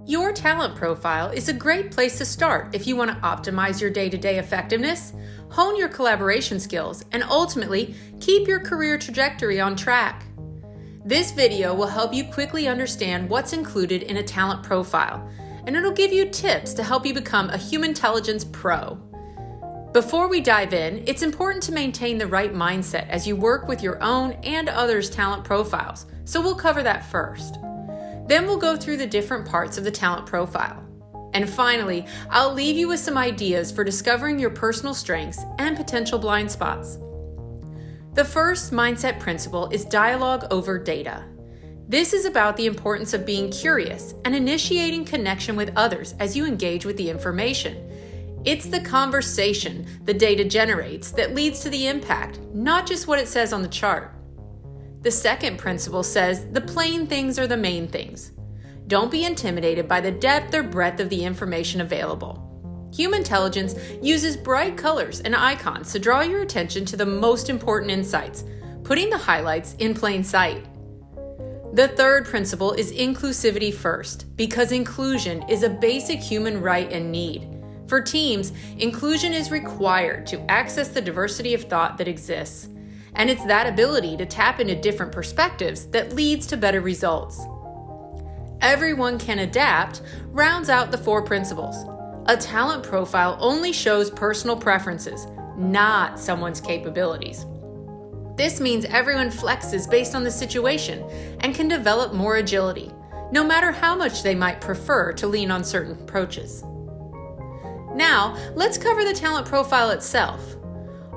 Your talent profile is a great place to start if you want to optimize your day-to-day effectiveness, hone your collaboration skills, and ultimately keep your career trajectory on track. This video will help you quickly understand what's included in a talent profile, and it'll give you tips to help you become a Humantelligence pro. Before we dive in, it's important to maintain the right mindset as you work with your own and others' talent profiles, so we'll cover that first. Then we'll go through the different parts of the talent profile. And finally, I'll leave you with some ideas for discovering your personal strengths and potential blind spots. The first mindset principle is dialogue over data. This is about the importance of being curious and initiating connection with others as you engage with the information. It's the conversation the data generates that leads to the impact, not just what it says on the chart. The second principle says the plain things are the main things. Don't be intimidated by the depth or breadth of the information available. Humantelligence uses bright colors and icons to draw your attention to the most important insights, putting the highlights in plain sight. The third principle is inclusivity first, because inclusion is a basic human right and need. For teams, inclusion is required to access the diversity of thought that exists. And it's that ability to tap into different perspectives that leads to better results. Everyone can adapt rounds out the four principles. A talent profile only shows personal preferences, not someone's capabilities. This means everyone flexes based on the situation and can develop more agility, no matter how much they might prefer to lean on certain approaches. Now, let's cover the talent profile itself.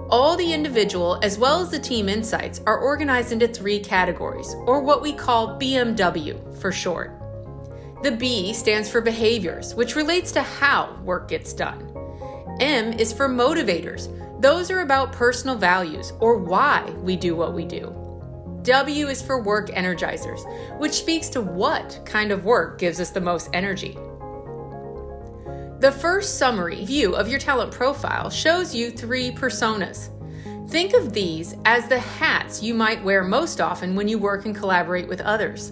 All the individual as well as the team insights are organized into three categories, or what we call BMW for short. The B stands for behaviors, which relates to how work gets done. M is for motivators. Those are about personal values or why we do what we do. W is for work energizers, which speaks to what kind of work gives us the most energy. The first summary view of your talent profile shows you three personas. Think of these as the hats you might wear most often when you work and collaborate with others.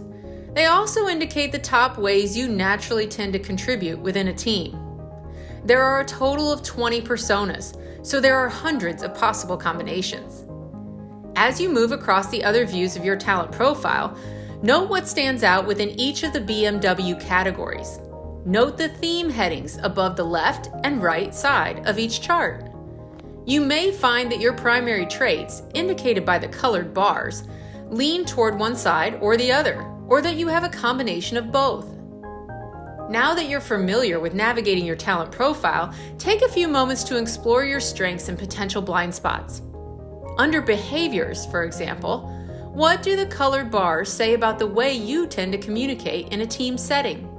They also indicate the top ways you naturally tend to contribute within a team. There are a total of 20 personas, so there are hundreds of possible combinations. As you move across the other views of your talent profile, note what stands out within each of the BMW categories. Note the theme headings above the left and right side of each chart. You may find that your primary traits, indicated by the colored bars, lean toward one side or the other, or that you have a combination of both. Now that you're familiar with navigating your talent profile, take a few moments to explore your strengths and potential blind spots. Under behaviors, for example, what do the colored bars say about the way you tend to communicate in a team setting?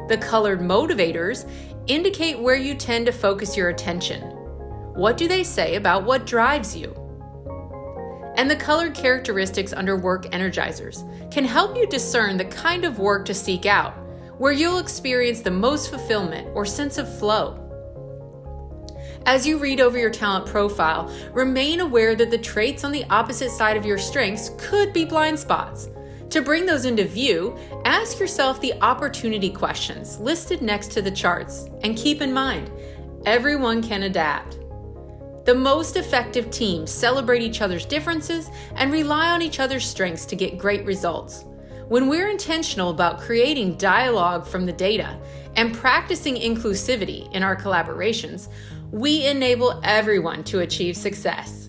The colored motivators indicate where you tend to focus your attention. What do they say about what drives you? And the colored characteristics under work energizers can help you discern the kind of work to seek out, where you'll experience the most fulfillment or sense of flow. As you read over your talent profile, remain aware that the traits on the opposite side of your strengths could be blind spots. To bring those into view, ask yourself the opportunity questions listed next to the charts, and keep in mind, everyone can adapt. The most effective teams celebrate each other's differences and rely on each other's strengths to get great results. When we're intentional about creating dialogue from the data and practicing inclusivity in our collaborations, we enable everyone to achieve success.